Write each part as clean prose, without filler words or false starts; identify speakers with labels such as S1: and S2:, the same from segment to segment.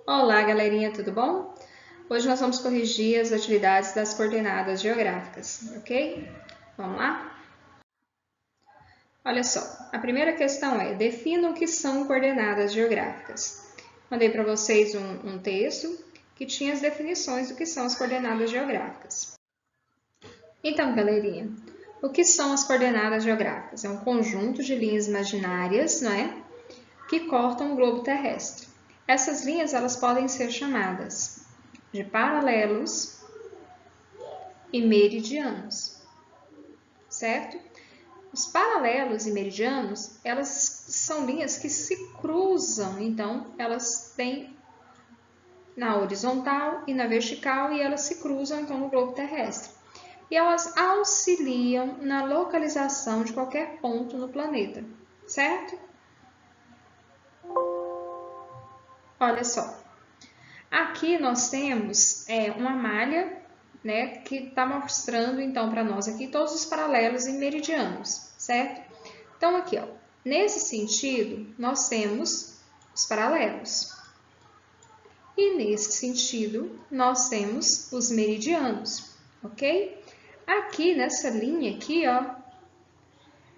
S1: Olá, galerinha, tudo bom? Hoje nós vamos corrigir as atividades das coordenadas geográficas, ok? Vamos lá? Olha só, a primeira questão é: defina o que são coordenadas geográficas. Mandei para vocês um texto que tinha as definições do que são as coordenadas geográficas. Então, galerinha, o que são as coordenadas geográficas? É um conjunto de linhas imaginárias, não é? Que cortam o globo terrestre. Essas linhas elas podem ser chamadas de paralelos e meridianos, certo? Os paralelos e meridianos, elas são linhas que se cruzam, então elas têm na horizontal e na vertical e elas se cruzam então no globo terrestre. E elas auxiliam na localização de qualquer ponto no planeta, certo? Olha só, aqui nós temos uma malha, né, que está mostrando então para nós aqui todos os paralelos e meridianos, certo? Então aqui, ó, nesse sentido, nós temos os paralelos. E nesse sentido, nós temos os meridianos, ok? Aqui nessa linha aqui, ó,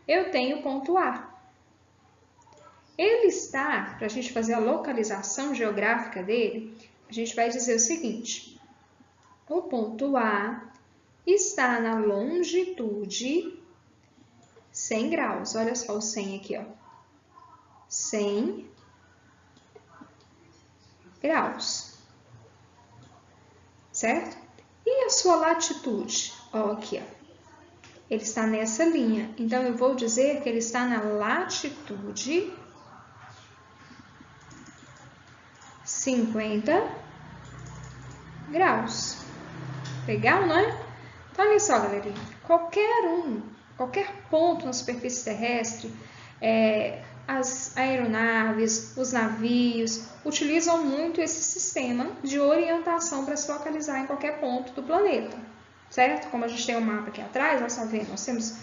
S1: eu tenho o ponto A. Ele está, para a gente fazer a localização geográfica dele, a gente vai dizer o seguinte: o ponto A está na longitude 100 graus. Olha só o 100 aqui, ó. 100 graus. Certo? E a sua latitude? Ó, aqui, ó. Ele está nessa linha. Então, eu vou dizer que ele está na latitude 50 graus. Legal, não é? Então, olha só, galerinha. Qualquer ponto na superfície terrestre, as aeronaves, os navios, utilizam muito esse sistema de orientação para se localizar em qualquer ponto do planeta, certo? Como a gente tem um mapa aqui atrás, nós temos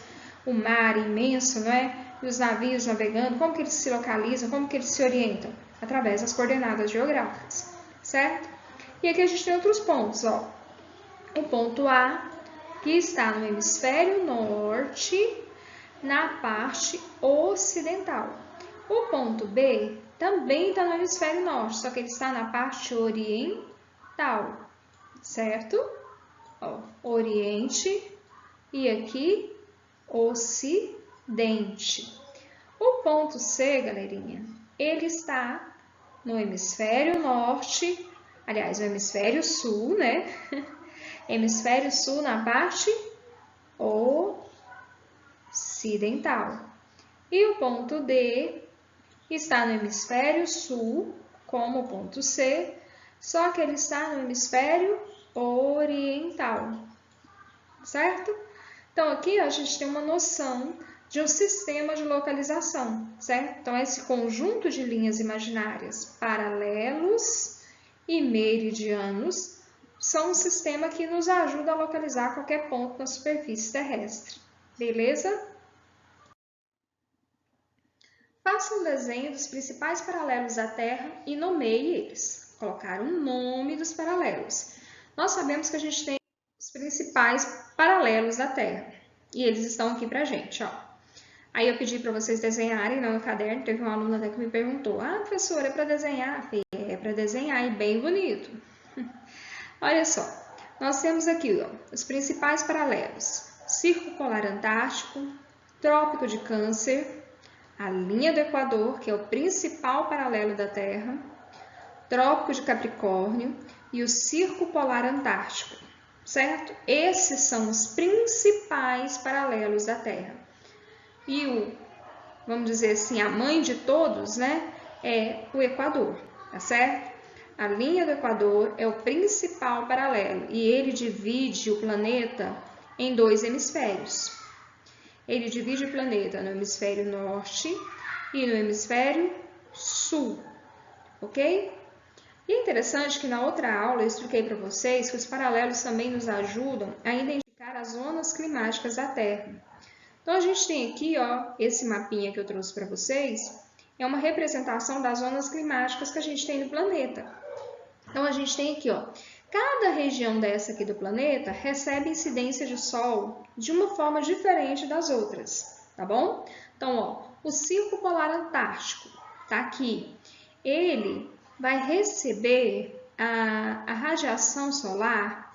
S1: um mar imenso, não é? E os navios navegando, como que eles se localizam, como que eles se orientam? Através das coordenadas geográficas, certo? E aqui a gente tem outros pontos, ó. O ponto A, que está no hemisfério norte, na parte ocidental. O ponto B também está no hemisfério norte, só que ele está na parte oriental, certo? Ó, Oriente e aqui Ocidente. O ponto C, galerinha, ele está no hemisfério norte, aliás, no hemisfério sul, né? Hemisfério sul na parte ocidental. E o ponto D está no hemisfério sul, como o ponto C, só que ele está no hemisfério oriental, certo? Então, aqui a gente tem uma noção de um sistema de localização, certo? Então, esse conjunto de linhas imaginárias, paralelos e meridianos, são um sistema que nos ajuda a localizar qualquer ponto na superfície terrestre, beleza? Faça um desenho dos principais paralelos da Terra e nomeie eles. Colocar um nome dos paralelos. Nós sabemos que a gente tem os principais paralelos da Terra. E eles estão aqui pra gente, ó. Aí eu pedi para vocês desenharem no caderno. Teve uma aluna até que me perguntou: ah, professora, é para desenhar? É para desenhar e bem bonito. Olha só, nós temos aqui ó, os principais paralelos. Círculo Polar Antártico, Trópico de Câncer, a linha do Equador, que é o principal paralelo da Terra, Trópico de Capricórnio e o Círculo Polar Antártico, certo? Esses são os principais paralelos da Terra. E vamos dizer assim, a mãe de todos, né, é o Equador, tá certo? A linha do Equador é o principal paralelo e ele divide o planeta em dois hemisférios. Ele divide o planeta no hemisfério norte e no hemisfério sul, ok? E é interessante que na outra aula eu expliquei para vocês que os paralelos também nos ajudam a identificar as zonas climáticas da Terra. Então, a gente tem aqui, ó, esse mapinha que eu trouxe para vocês, é uma representação das zonas climáticas que a gente tem no planeta. Então, a gente tem aqui, ó, cada região dessa aqui do planeta recebe incidência de Sol de uma forma diferente das outras, tá bom? Então, ó, o Círculo Polar Antártico tá aqui. Ele vai receber a radiação solar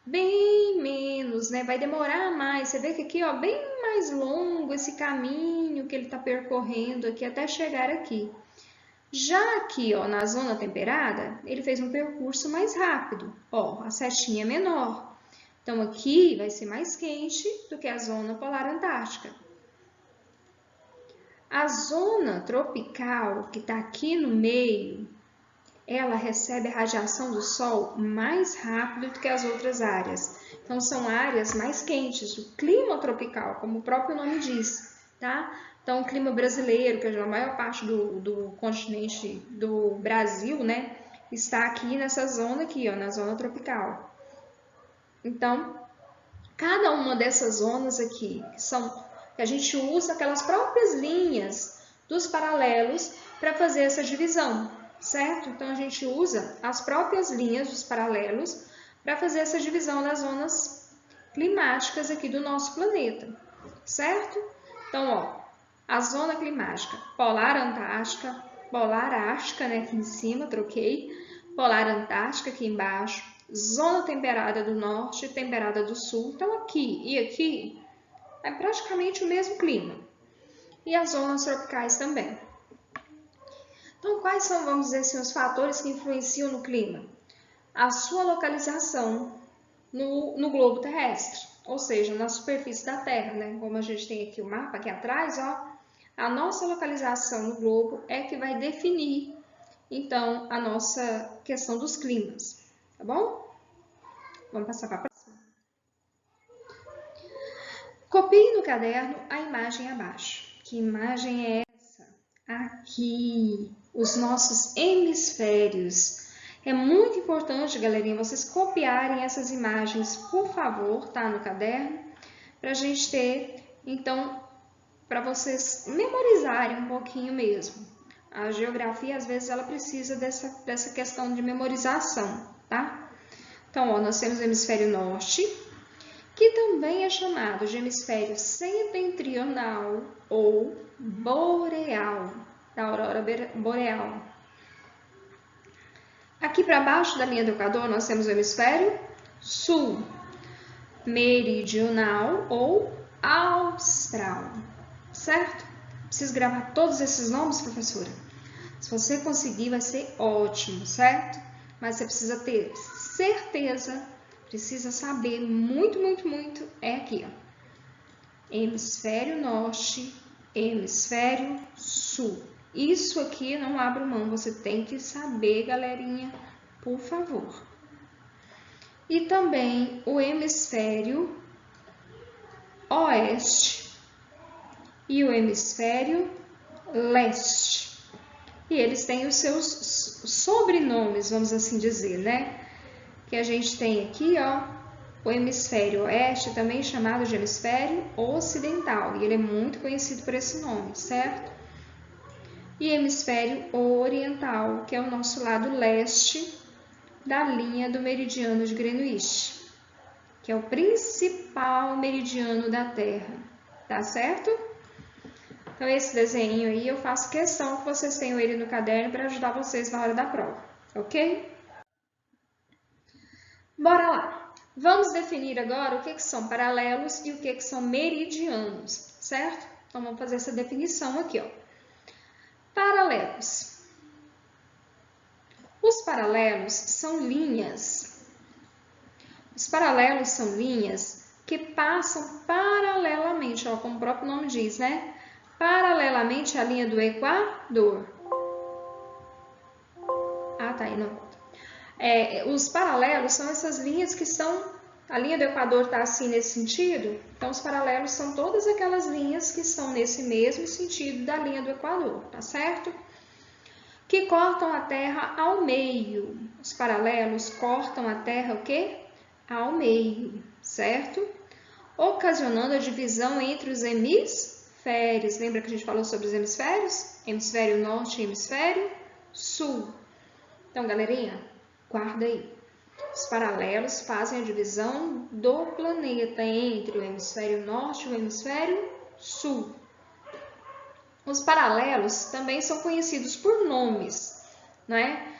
S1: bem menos, né? Vai demorar mais. Você vê que aqui, ó, bem mais longo esse caminho que ele está percorrendo aqui até chegar aqui. Já aqui, ó, na zona temperada, ele fez um percurso mais rápido. Ó, a setinha é menor. Então, aqui vai ser mais quente do que a zona polar antártica. A zona tropical, que está aqui no meio, ela recebe a radiação do Sol mais rápido do que as outras áreas. Então, são áreas mais quentes, o clima tropical, como o próprio nome diz, tá? Então, o clima brasileiro, que é a maior parte do continente do Brasil, né, está aqui nessa zona aqui, ó, na zona tropical. Então, cada uma dessas zonas aqui, que a gente usa aquelas próprias linhas dos paralelos para fazer essa divisão, certo? Então, a gente usa as próprias linhas dos paralelos para fazer essa divisão das zonas climáticas aqui do nosso planeta, certo? Então, ó, a zona climática polar antártica, polar ártica, né, aqui em cima, troquei, polar antártica aqui embaixo, zona temperada do norte e temperada do sul. Então, aqui e aqui é praticamente o mesmo clima. E as zonas tropicais também. Então, quais são, vamos dizer assim, os fatores que influenciam no clima? A sua localização no globo terrestre, ou seja, na superfície da Terra, né? Como a gente tem aqui o mapa aqui atrás, ó, a nossa localização no globo é que vai definir, então, a nossa questão dos climas, tá bom? Vamos passar para a próxima. Copie no caderno a imagem abaixo. Que imagem é essa? Aqui, os nossos hemisférios. É muito importante, galerinha, vocês copiarem essas imagens, por favor, tá? No caderno, para a gente ter, então, para vocês memorizarem um pouquinho mesmo. A geografia, às vezes, ela precisa dessa questão de memorização, tá? Então, ó, nós temos o hemisfério norte, que também é chamado de hemisfério setentrional ou boreal, da aurora boreal. Aqui para baixo da linha do Equador, nós temos o hemisfério sul, meridional ou austral, certo? Preciso gravar todos esses nomes, professora? Se você conseguir, vai ser ótimo, certo? Mas você precisa ter certeza, precisa saber muito, muito, muito, é aqui, ó. Hemisfério norte, hemisfério sul. Isso aqui não abro mão, você tem que saber, galerinha, por favor. E também o hemisfério oeste e o hemisfério leste. E eles têm os seus sobrenomes, vamos assim dizer, né? Que a gente tem aqui, ó, o hemisfério oeste, também chamado de hemisfério ocidental, e ele é muito conhecido por esse nome, certo? E hemisfério oriental, que é o nosso lado leste da linha do meridiano de Greenwich, que é o principal meridiano da Terra, tá certo? Então, esse desenho aí eu faço questão que vocês tenham ele no caderno para ajudar vocês na hora da prova, ok? Bora lá! Vamos definir agora o que são paralelos e o que são meridianos, certo? Então, vamos fazer essa definição aqui, ó. Paralelos. Os paralelos são linhas. Os paralelos são linhas que passam paralelamente, ó, como o próprio nome diz, né? Paralelamente à linha do Equador. Ah, tá aí, não. Os paralelos são essas linhas que estão... A linha do Equador está assim nesse sentido, então os paralelos são todas aquelas linhas que estão nesse mesmo sentido da linha do Equador, tá certo? Que cortam a Terra ao meio. Os paralelos cortam a Terra o quê? Ao meio, certo? Ocasionando a divisão entre os hemisférios. Lembra que a gente falou sobre os hemisférios? Hemisfério norte e hemisfério sul. Então, galerinha, guarda aí. Os paralelos fazem a divisão do planeta entre o hemisfério norte e o hemisfério sul. Os paralelos também são conhecidos por nomes, não é?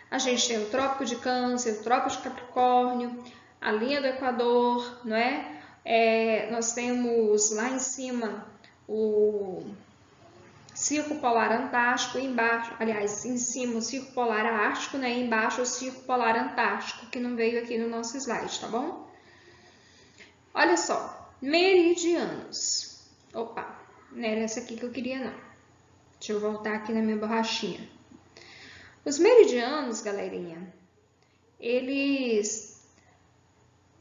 S1: A gente tem o Trópico de Câncer, o Trópico de Capricórnio, a linha do Equador, não é? Nós temos lá em cima o Círculo Polar Antártico, embaixo, aliás, em cima o Círculo Polar Ártico, né? E embaixo o Círculo Polar Antártico, que não veio aqui no nosso slide, tá bom? Olha só, meridianos. Opa, não era essa aqui que eu queria, não. Deixa eu voltar aqui na minha borrachinha. Os meridianos, galerinha,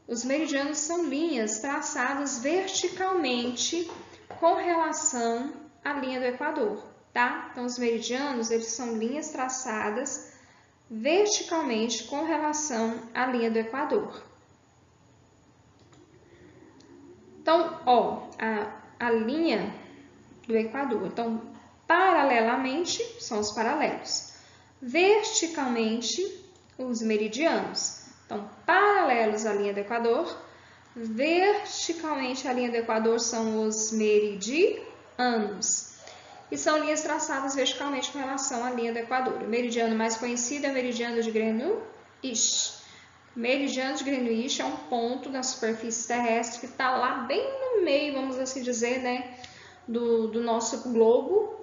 S1: os meridianos são linhas traçadas verticalmente com relação à linha do Equador, tá? Então, os meridianos, eles são linhas traçadas verticalmente com relação à linha do Equador. Então, ó, a linha do Equador. Então, paralelamente, são os paralelos. Verticalmente, os meridianos. Então, paralelos à linha do Equador, verticalmente à linha do Equador são os meridianos. E são linhas traçadas verticalmente com relação à linha do Equador. O meridiano mais conhecido é o meridiano de Greenwich. O meridiano de Greenwich é um ponto na superfície terrestre que está lá bem no meio, vamos assim dizer, né, do nosso globo.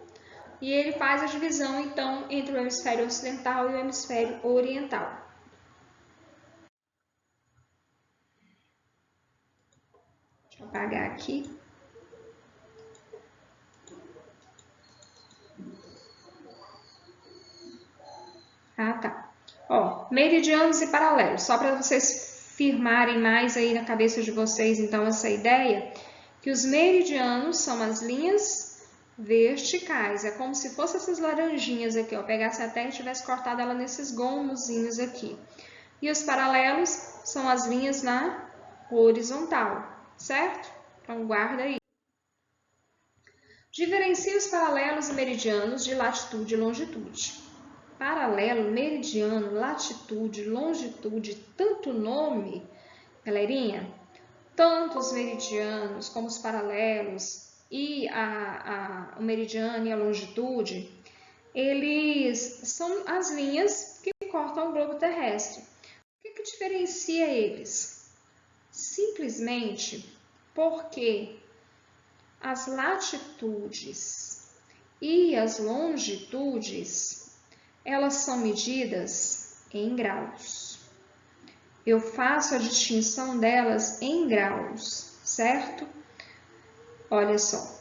S1: E ele faz a divisão, então, entre o hemisfério ocidental e o hemisfério oriental. Deixa eu apagar aqui. Ah, tá. Ó, meridianos e paralelos. Só para vocês firmarem mais aí na cabeça de vocês, então, essa ideia, que os meridianos são as linhas verticais. É como se fossem essas laranjinhas aqui, ó. Pegasse a terra e tivesse cortado ela nesses gomozinhos aqui. E os paralelos são as linhas na horizontal, certo? Então, guarda aí. Diferencie os paralelos e meridianos de latitude e longitude. Paralelo, meridiano, latitude, longitude, tanto nome, galerinha, tanto os meridianos como os paralelos e o meridiano e a longitude, eles são as linhas que cortam o globo terrestre. O que diferencia eles? Simplesmente porque as latitudes e as longitudes, elas são medidas em graus. Eu faço a distinção delas em graus, certo? Olha só,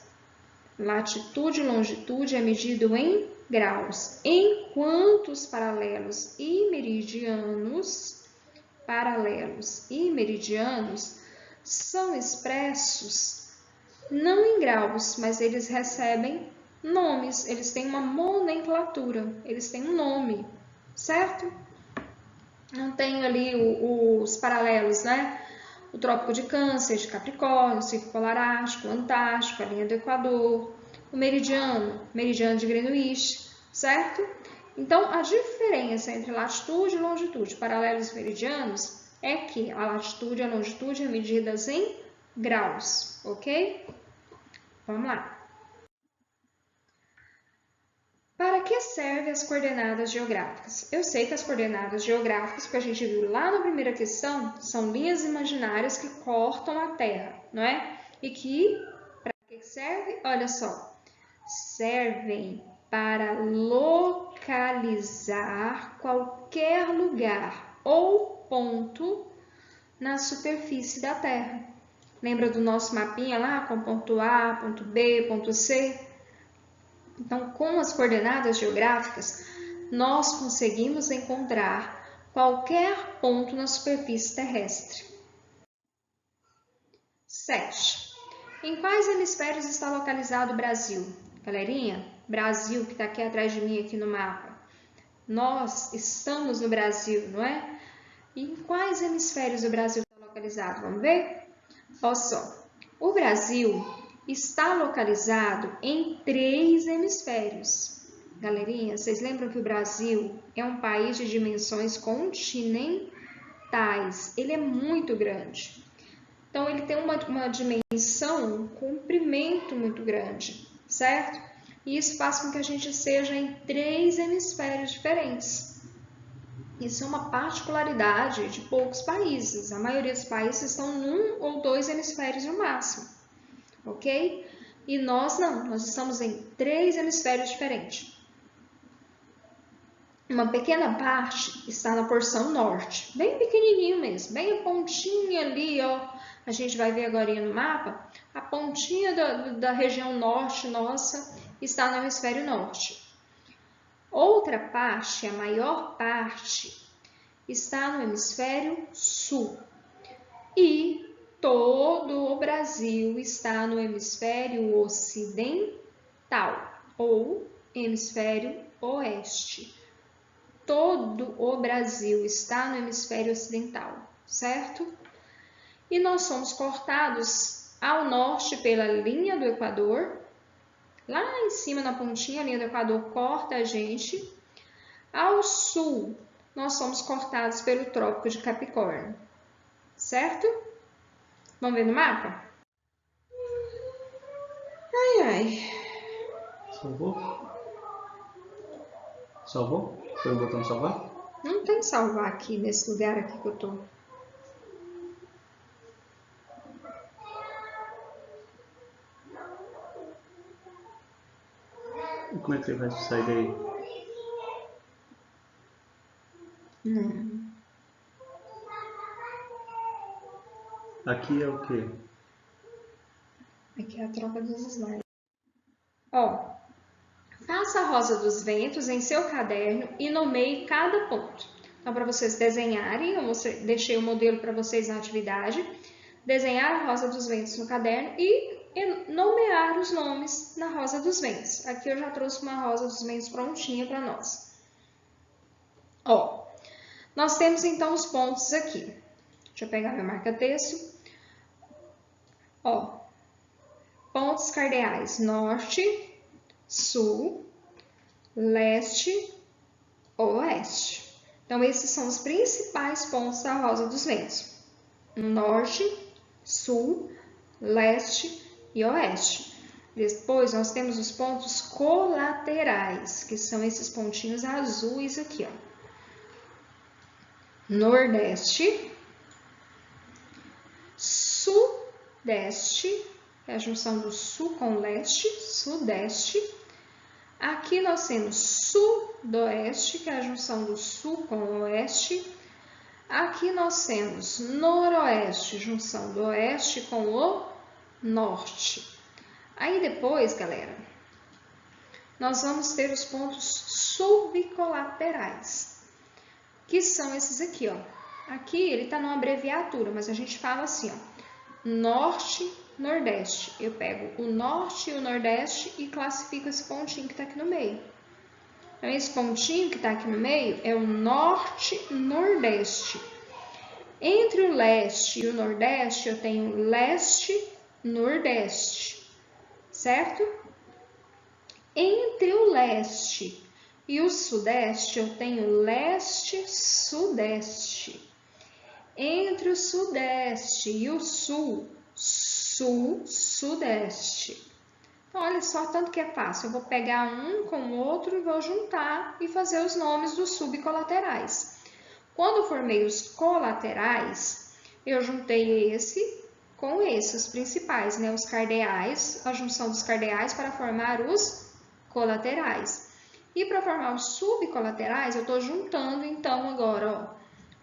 S1: latitude e longitude é medido em graus, enquanto os paralelos e meridianos são expressos não em graus, mas eles recebem nomes, eles têm uma nomenclatura, eles têm um nome, certo? Não tem ali os paralelos, né? O Trópico de Câncer, de Capricórnio, o Círculo Polar Ártico, o Antártico, a linha do Equador, o meridiano de Greenwich, certo? Então, a diferença entre latitude e longitude, paralelos e meridianos, é que a latitude e a longitude são medidas em graus, ok? Vamos lá. Para que servem as coordenadas geográficas? Eu sei que as coordenadas geográficas, que a gente viu lá na primeira questão, são linhas imaginárias que cortam a Terra, não é? E que, para que serve? Olha só, servem para localizar qualquer lugar ou ponto na superfície da Terra. Lembra do nosso mapinha lá com ponto A, ponto B, ponto C? Então, com as coordenadas geográficas, nós conseguimos encontrar qualquer ponto na superfície terrestre. 7. Em quais hemisférios está localizado o Brasil? Galerinha, Brasil que está aqui atrás de mim aqui no mapa. Nós estamos no Brasil, não é? E em quais hemisférios o Brasil está localizado? Vamos ver? Olha só, o Brasil está localizado em 3 hemisférios. galerinha, vocês lembram que o Brasil é um país de dimensões continentais. Ele é muito grande. Então, ele tem uma dimensão, um comprimento muito grande, certo? E isso faz com que a gente seja em 3 hemisférios diferentes. Isso é uma particularidade de poucos países. A maioria dos países estão num ou 2 hemisférios no máximo, ok? E nós não, nós estamos em 3 hemisférios diferentes. Uma pequena parte está na porção norte, bem pequenininho mesmo, bem a pontinha ali, ó. A gente vai ver agora no mapa, a pontinha da região norte nossa está no hemisfério norte. Outra parte, a maior parte, está no hemisfério sul. E todo o Brasil está no hemisfério ocidental ou hemisfério oeste. Todo o Brasil está no hemisfério ocidental, certo? E nós somos cortados ao norte pela linha do Equador. Lá em cima, na pontinha, a linha do Equador corta a gente. Ao sul, nós somos cortados pelo Trópico de Capricórnio, certo? Vamos ver no mapa? Ai, ai.
S2: Salvou? Salvou? Foi o botão salvar?
S1: Não tem salvar aqui, nesse lugar aqui que eu tô.
S2: E como é que você vai sair daí?
S1: Não.
S2: Aqui é o quê?
S1: Aqui é a troca dos slides. Ó, faça a rosa dos ventos em seu caderno e nomeie cada ponto. Então, para vocês desenharem, eu deixei o modelo para vocês na atividade, desenhar a rosa dos ventos no caderno e nomear os nomes na rosa dos ventos. Aqui eu já trouxe uma rosa dos ventos prontinha para nós. Ó, nós temos então os pontos aqui. Deixa eu pegar meu marca-texto. Ó, pontos cardeais norte, sul, leste, oeste. Então, esses são os principais pontos da rosa dos ventos. Norte, sul, leste e oeste. Depois, nós temos os pontos colaterais, que são esses pontinhos azuis aqui, ó. Nordeste, sudeste, que é a junção do sul com leste, sudeste. Aqui nós temos sudoeste, que é a junção do sul com o oeste. Aqui nós temos noroeste, junção do oeste com o norte. Aí depois, galera, nós vamos ter os pontos subcolaterais, que são esses aqui, ó. Aqui ele tá numa abreviatura, mas a gente fala assim, ó, norte, nordeste. Eu pego o norte e o nordeste e classifico esse pontinho que tá aqui no meio. Então, esse pontinho que tá aqui no meio é o norte-nordeste. Entre o leste e o nordeste, eu tenho leste-nordeste, certo? Entre o leste e o sudeste, eu tenho leste-sudeste. Entre o sudeste e o sul, sul-sudeste. Então, olha só, tanto que é fácil. Eu vou pegar um com o outro e vou juntar e fazer os nomes dos subcolaterais. Quando eu formei os colaterais, eu juntei esse com esse, os principais, né? Os cardeais, a junção dos cardeais para formar os colaterais. E para formar os subcolaterais, eu estou juntando, então, agora, ó,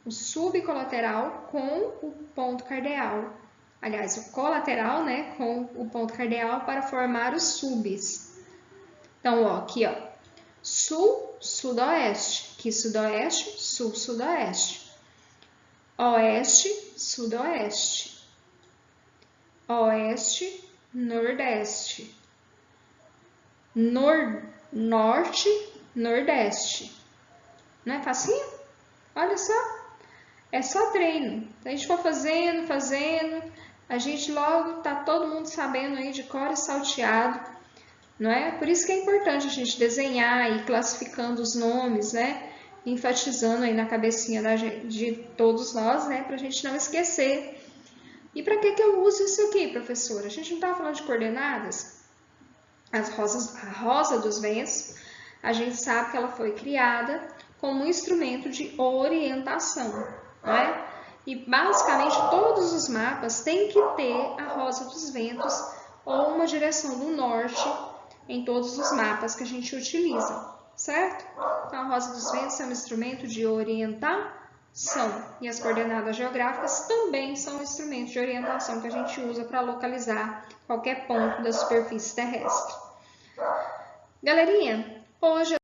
S1: o subcolateral com o ponto cardeal. Aliás, o colateral, né, com o ponto cardeal para formar os subs. Então, ó, aqui, ó, sul, sudoeste. Aqui, sudoeste, sul, sudoeste. Oeste, sudoeste. Oeste, nordeste. Norte, nordeste. Não é facinho? Olha só. É só treino. Se a gente for fazendo, a gente logo tá todo mundo sabendo aí de cor e salteado não é? Por isso que é importante a gente desenhar e classificando os nomes, né? Enfatizando aí na cabecinha de todos nós, né? Para a gente não esquecer. E para que eu uso isso aqui, professora? A gente não está falando de coordenadas? A rosa dos ventos, a gente sabe que ela foi criada como um instrumento de orientação, né? E basicamente todos os mapas têm que ter a rosa dos ventos ou uma direção do norte em todos os mapas que a gente utiliza, certo? Então a rosa dos ventos é um instrumento de orientação e as coordenadas geográficas também são um instrumento de orientação que a gente usa para localizar qualquer ponto da superfície terrestre. Galerinha, hoje